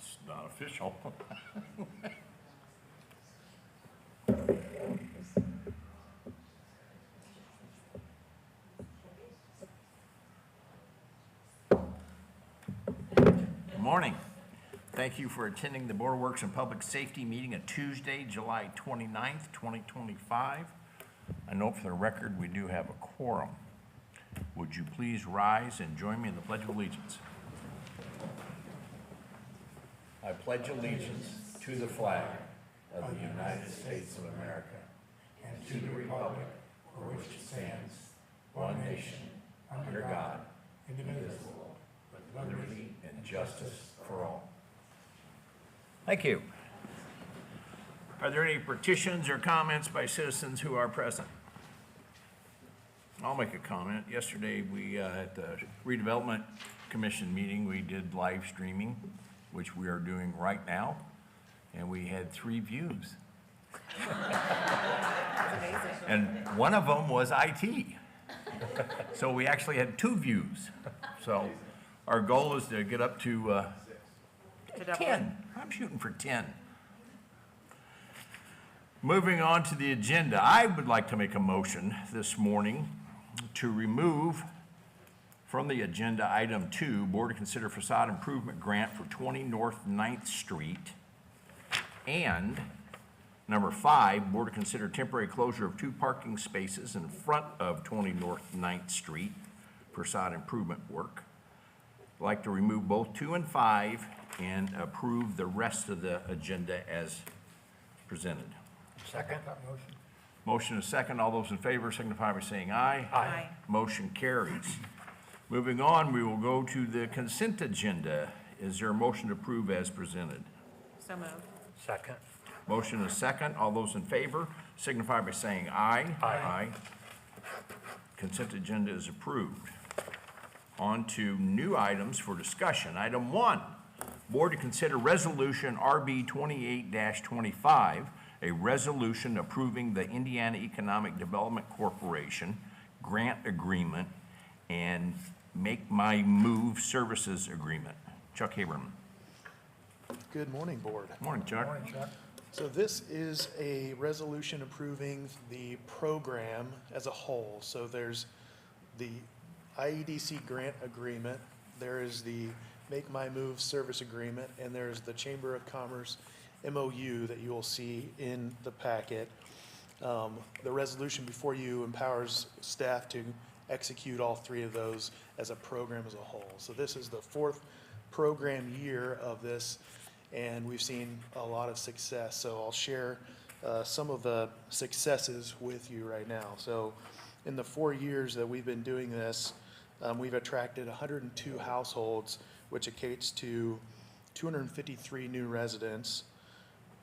It's not official. Good morning. Thank you for attending the Board of Works and Public Safety meeting on Tuesday, July 29th, 2025. I note for the record we do have a quorum. Would you please rise and join me in the Pledge of Allegiance? I pledge allegiance to the flag of the United States of America and to the republic for which it stands, one nation, under God, indivisible, with liberty and justice for all. Thank you. Are there any petitions or comments by citizens who are present? I'll make a comment. Yesterday, we at the Redevelopment Commission meeting, we did live streaming, which we are doing right now, and we had 3 views. And one of them was IT. So we actually had 2 views. So our goal is to get up to 10. I'm shooting for 10. Moving on to the agenda, I would like to make a motion this morning to remove from the agenda item 2, Board to consider facade improvement grant for 20 North 9th Street. And number 5, Board to consider temporary closure of 2 parking spaces in front of 20 North 9th Street for facade improvement work. I'd like to remove both 2 and 5 and approve the rest of the agenda as presented. Second. Motion is second. All those in favor signify by saying aye. Aye. Motion carries. Moving on, we will go to the consent agenda. Is there a motion to approve as presented? So moved. Second. Motion is second. All those in favor signify by saying aye. Aye. Consent agenda is approved. On to new items for discussion. Item 1, Board to consider resolution RB 28-25, a resolution approving the Indiana Economic Development Corporation grant agreement and Make My Move services agreement. Chuck Haberman. Good morning, Board. Morning, Chuck. Morning, Chuck. So this is a resolution approving the program as a whole. So there's the IEDC grant agreement, there is the Make My Move service agreement, and there's the Chamber of Commerce MOU that you will see in the packet. The resolution before you empowers staff to execute all 3 of those as a program as a whole. So this is the 4th program year of this, and we've seen a lot of success. So I'll share some of the successes with you right now. So in the 4 years that we've been doing this, we've attracted 102 households, which equates to 253 new residents,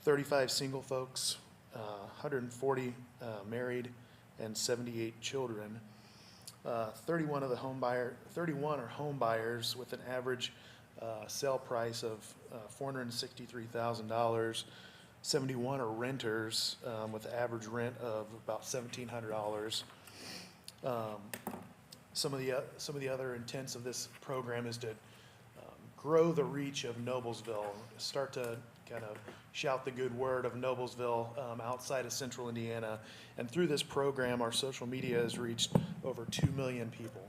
35 single folks, 140 married, and 78 children. 31 are home buyers with an average sale price of $463,000. 71 are renters with an average rent of about $1,700. Some of the other intents of this program is to grow the reach of Noblesville, start to kind of shout the good word of Noblesville outside of central Indiana. And through this program, our social media has reached over 2 million people.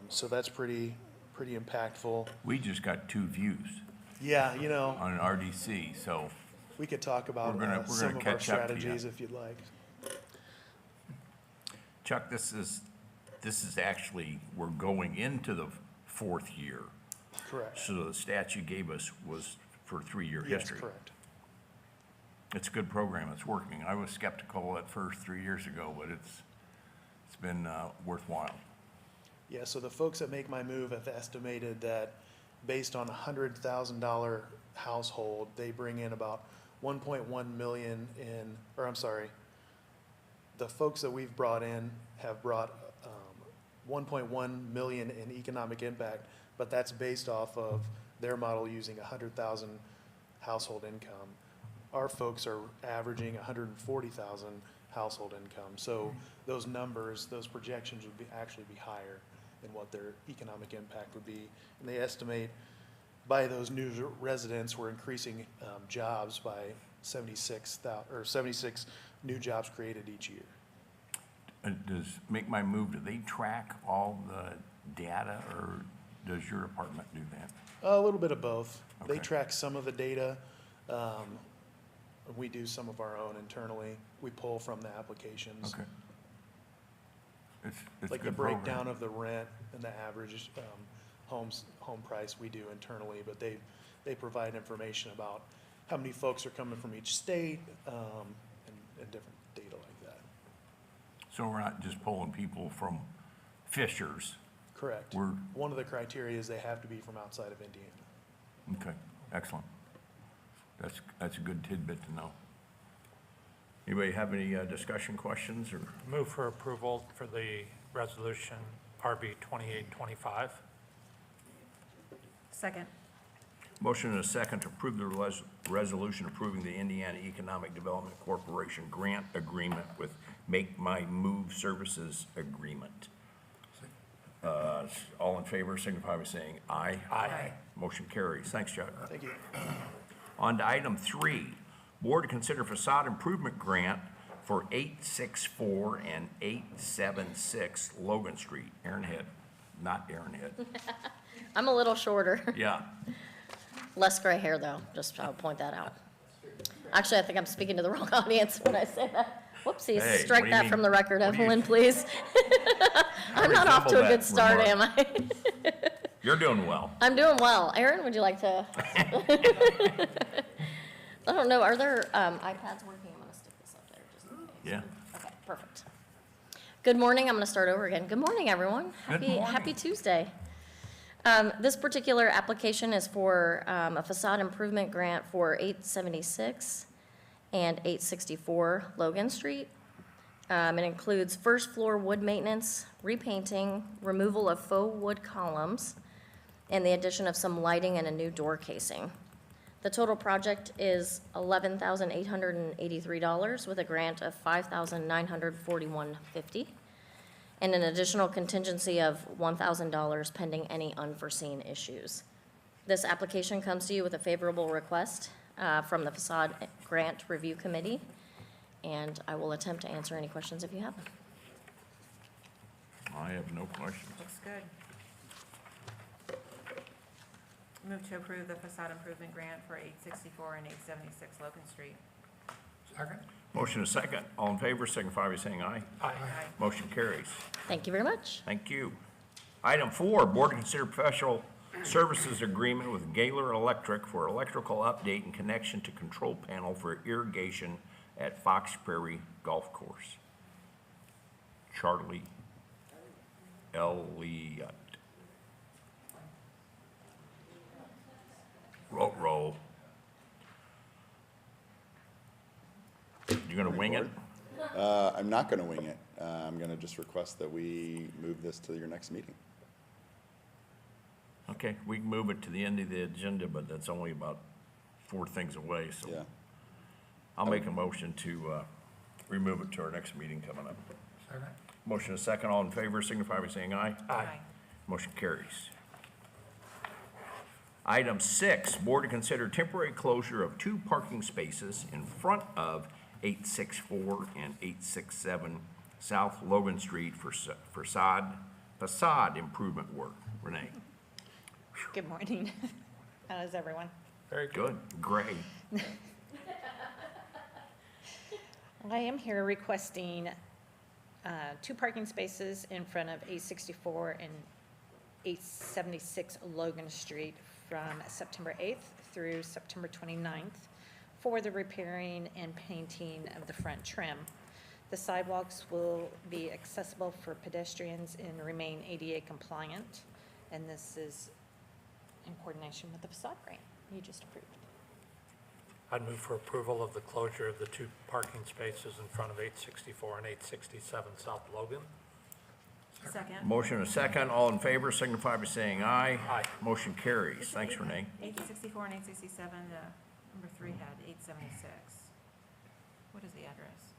So that's pretty impactful. We just got 2 views Yeah, you know, on an RDC, so we could talk about We're gonna some of our catch up to you. strategies if you'd like. Chuck, this is actually, we're going into the 4th year. Correct. So the stats you gave us was for 3-year Yes, history. correct. It's a good program, it's working. I was skeptical at first 3 years ago, but it's been worthwhile. Yeah, so the folks that Make My Move have estimated that based on a $100,000 household, they bring in about 1.1 million in, or I'm sorry, the folks that we've brought in have brought 1.1 million in economic impact, but that's based off of their model using 100,000 household income. Our folks are averaging 140,000 household income. So those numbers, those projections would actually be higher than what their economic impact would be. And they estimate by those new residents, we're increasing jobs by 76,000, or 76 new jobs created each year. Does Make My Move, do they track all the data, or does your department do that? A little bit of both. They Okay. track some of the data. We do some of our own internally. We pull from the applications. Okay. It's a Like the good program. breakdown of the rent and the average home price we do internally, but they provide information about how many folks are coming from each state, and different data like that. So we're not just pulling people from Fishers? Correct. We're, One of the criteria is they have to be from outside of Indiana. okay, excellent. That's a good tidbit to know. Anybody have any discussion questions, or? Move for approval for the resolution RB 2825. Second. Motion and a second to approve the resolution approving the Indiana Economic Development Corporation grant agreement with Make My Move Services Agreement. All in favor, signify by saying aye. Aye. Motion carries. Thanks, Chuck. Thank you. On to item 3, board to consider facade improvement grant for 864 and 876 Logan Street. Aaron Head, not Aaron Head. I'm a little shorter. Yeah, Less gray hair, though, just I'll point that out. Actually, I think I'm speaking to the wrong audience when I say that. Whoopsies, Hey, what strike do you that mean? from the record, What do you- Evelyn, please. I'm not off to a resemble good that start, remark. am I? you're doing well. I'm doing well. Aaron, would you like to? I don't know, are there iPads working? I'm gonna stick this up there just in case. Yeah. Okay, perfect. Good morning, I'm gonna start over again. Good morning, everyone. Good morning. Happy Tuesday. This particular application is for a facade improvement grant for 876 and 864 Logan Street. It includes first floor wood maintenance, repainting, removal of faux wood columns, and the addition of some lighting and a new door casing. The total project is $11,883 with a grant of $5,941.50 and an additional contingency of $1,000 pending any unforeseen issues. This application comes to you with a favorable request from the Facade Grant Review Committee, and I will attempt to answer any questions if you have them. I have no questions. Looks good. Move to approve the facade improvement grant for 864 and 876 Logan Street. Second. Motion is second. All in favor, signify by saying aye. Aye. Motion carries. Thank you very much. Thank you. Item 4, board to consider professional services agreement with Gaylor Electric for electrical update in connection to control panel for irrigation at Fox Prairie Golf Course. Charlie Elliott. Roll. You gonna wing it? I'm not going to wing it. I'm going to just request that we move this to your next meeting. Okay, we can move it to the end of the agenda, but that's only about 4 things away, so. Yeah. I'll make a motion to remove it to our next meeting coming up. Second. Motion is second. All in favor, signify by saying aye. Aye. Motion carries. Item 6, board to consider temporary closure of 2 parking spaces in front of 864 and 867 South Logan Street for facade improvement work. Renee? Good morning. How is everyone? Very good. Good. Gray. I am here requesting 2 parking spaces in front of 864 and 876 Logan Street from September 8th through September 29th for the repairing and painting of the front trim. The sidewalks will be accessible for pedestrians and remain ADA compliant, and this is in coordination with the facade grant you just approved. I'd move for approval of the closure of the 2 parking spaces in front of 864 and 867 South Logan. Second. Motion is second. All in favor, signify by saying aye. Aye. Motion carries. Thanks, Renee. 864 and 867, number 3 had 876. What is the address?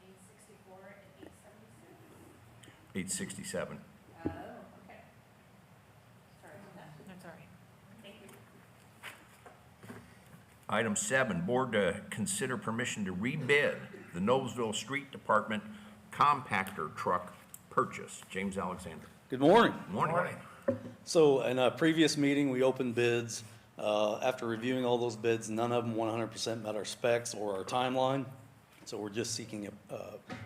864 and 876. 867. Oh, okay. Sorry about that. No, Item 7, board to consider permission to rebid the Noblesville Street Department compactor truck purchase. James Alexander. Good morning. Morning. So in a previous meeting, we opened bids. After reviewing all those bids, none of them 100% met our specs or our timeline. So we're just seeking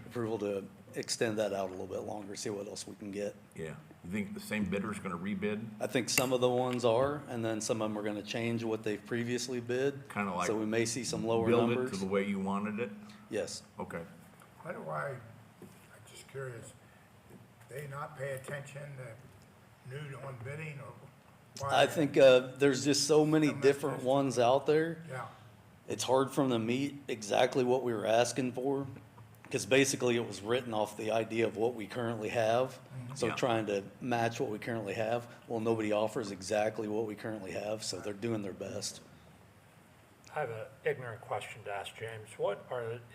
approval to extend that out a little bit longer, see what else we can get. Yeah. You think the same bidder's going to rebid? I think some of the ones are, and then some of them are going to change what they've previously bid. Kinda like So we may see some lower Build it numbers. to the way you wanted it? Yes. Okay. Why do I'm just curious, they not pay attention to new on bidding or why? I think there's just so many different ones out there. Yeah, It's hard for them to meet exactly what we were asking for, because basically it was written off the idea of what we currently have. So Yeah. trying to match what we currently have, well, nobody offers exactly what we currently have, so they're doing their best. I have an ignorant question to ask James. What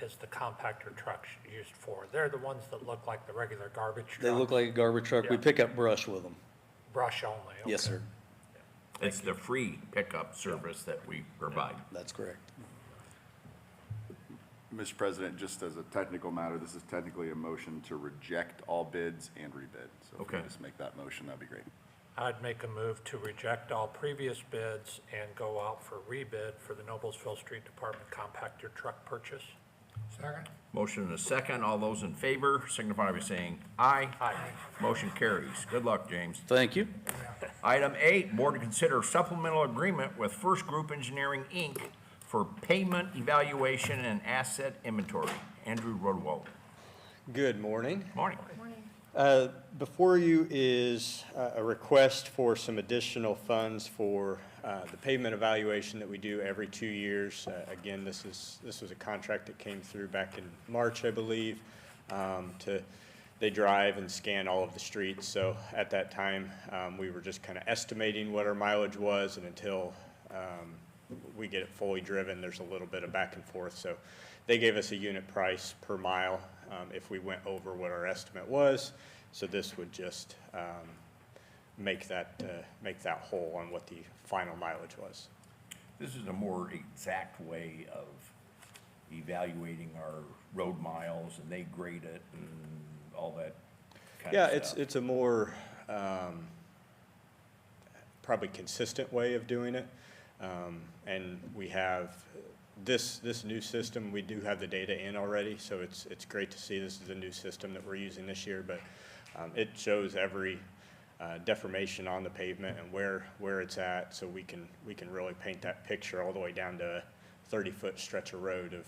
is the compactor trucks used for? They're the ones that look like the regular garbage truck? They look like a garbage truck. We Yeah. pick up brush with them. Brush only? Yes, okay. sir. It's the free pickup service that we provide. That's correct. Mr. President, just as a technical matter, this is technically a motion to reject all bids and rebid. So if Okay. you just make that motion, that'd be great. I'd make a move to reject all previous bids and go out for rebid for the Noblesville Street Department compactor truck purchase. second? Motion and a second. All those in favor signify by saying aye. Aye. Motion carries. Good luck, James. Thank you. Item 8, board to consider supplemental agreement with First Group Engineering, Inc. for pavement evaluation and asset inventory. Andrew Rodwald. Good morning. Morning. Before you is a request for some additional funds for the pavement evaluation that we do every 2 years. Again, this was a contract that came through back in March, I believe. They drive and scan all of the streets. So at that time, we were just kind of estimating what our mileage was, and until we get it fully driven, there's a little bit of back and forth. So they gave us a unit price per mile if we went over what our estimate was. So this would just make that whole on what the final mileage was. This is a more exact way of evaluating our road miles, and they grade it and all that kind Yeah, of stuff. it's a more probably consistent way of doing it. And we have this new system, we do have the data in already, so it's great to see this is a new system that we're using this year, but it shows every deformation on the pavement and where it's at, so we can really paint that picture all the way down to a 30-foot stretch of road of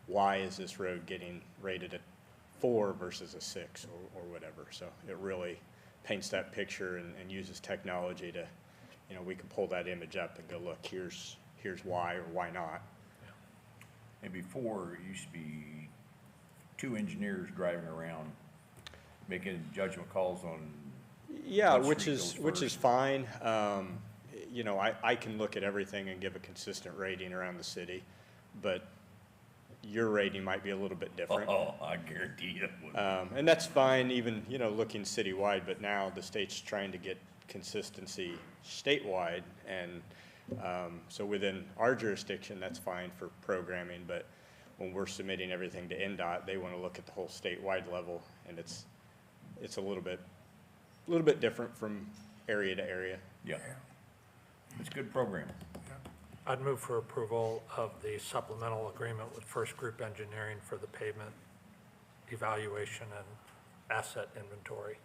why is this road getting rated at 4 versus a 6 or whatever. So it really paints that picture and uses technology to, we can pull that image up and go, look, here's why or why not. And before, it used to be 2 engineers driving around making judgment calls on. Yeah, what which street is goes first. fine. I can look at everything and give a consistent rating around the city, but your rating might be a little bit different. Oh, I guarantee you it would. And that's fine, even, looking citywide, but now the state's trying to get consistency statewide, and so within our jurisdiction, that's fine for programming, but when we're submitting everything to NDOT, they want to look at the whole statewide level, and it's a little bit different from area to area. Yeah. It's a good program. I'd move for approval of the supplemental agreement with First Group Engineering for the pavement evaluation and asset inventory.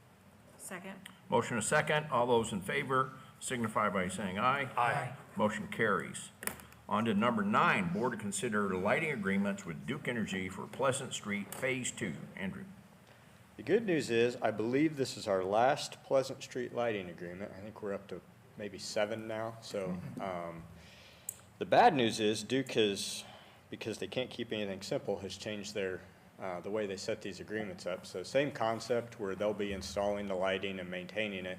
Second? Motion and a second. All those in favor signify by saying aye. Aye. Motion carries. On to number 9, board to consider lighting agreements with Duke Energy for Pleasant Street Phase 2. Andrew. The good news is, I believe this is our last Pleasant Street lighting agreement. I think we're up to maybe 7 now, so, the bad news is Duke has, because they can't keep anything simple, has changed their, the way they set these agreements up. So same concept where they'll be installing the lighting and maintaining it,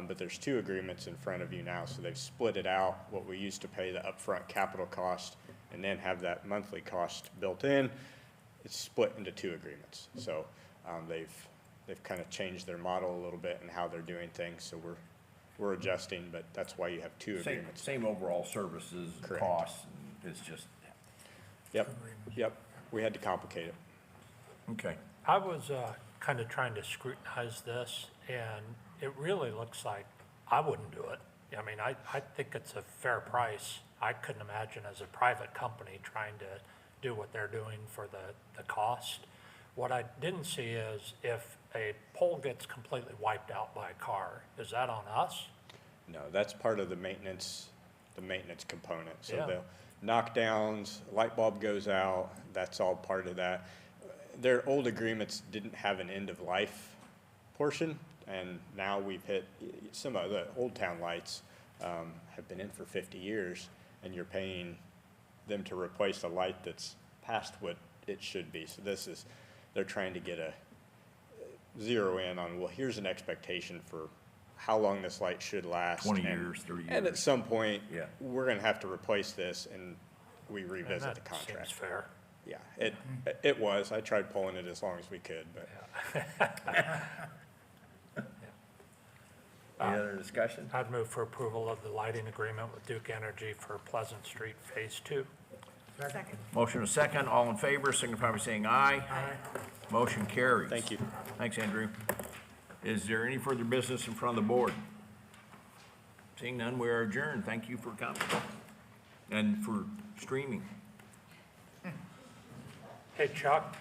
but there's 2 agreements in front of you now. So they've split it out, what we used to pay the upfront capital cost and then have that monthly cost built in. It's split into 2 agreements. So they've kind of changed their model a little bit and how they're doing things. So we're adjusting, but that's why you have 2 agreements. Same overall services, and Correct. costs, is just, Yep, yep, we had to complicate it. okay. I was kind of trying to scrutinize this, and it really looks like I wouldn't do it. I mean, I think it's a fair price. I couldn't imagine as a private company trying to do what they're doing for the cost. What I didn't see is if a pole gets completely wiped out by a car, is that on us? No, that's part of the maintenance component. So Yeah. the knockdowns, light bulb goes out, that's all part of that. Their old agreements didn't have an end of life portion, and now we've hit, some of the Old Town lights have been in for 50 years, and you're paying them to replace a light that's past what it should be. So they're trying to get a zero in on, well, here's an expectation for how long this light should last. 20 and- years, 30 And at years. some point, Yeah. we're gonna have to replace this, and we And revisit the that contract. seems fair. Yeah, it was. I tried pulling it as long as we could, but Any other discussion? I'd move for approval of the lighting agreement with Duke Energy for Pleasant Street Phase 2. Second. Motion a second, all in favor, signify by saying aye. Aye. Motion carries. thank you. Thanks, Andrew. Is there any further business in front of the board? Seeing none, we are adjourned. Thank you for coming and for streaming. Hey, Chuck,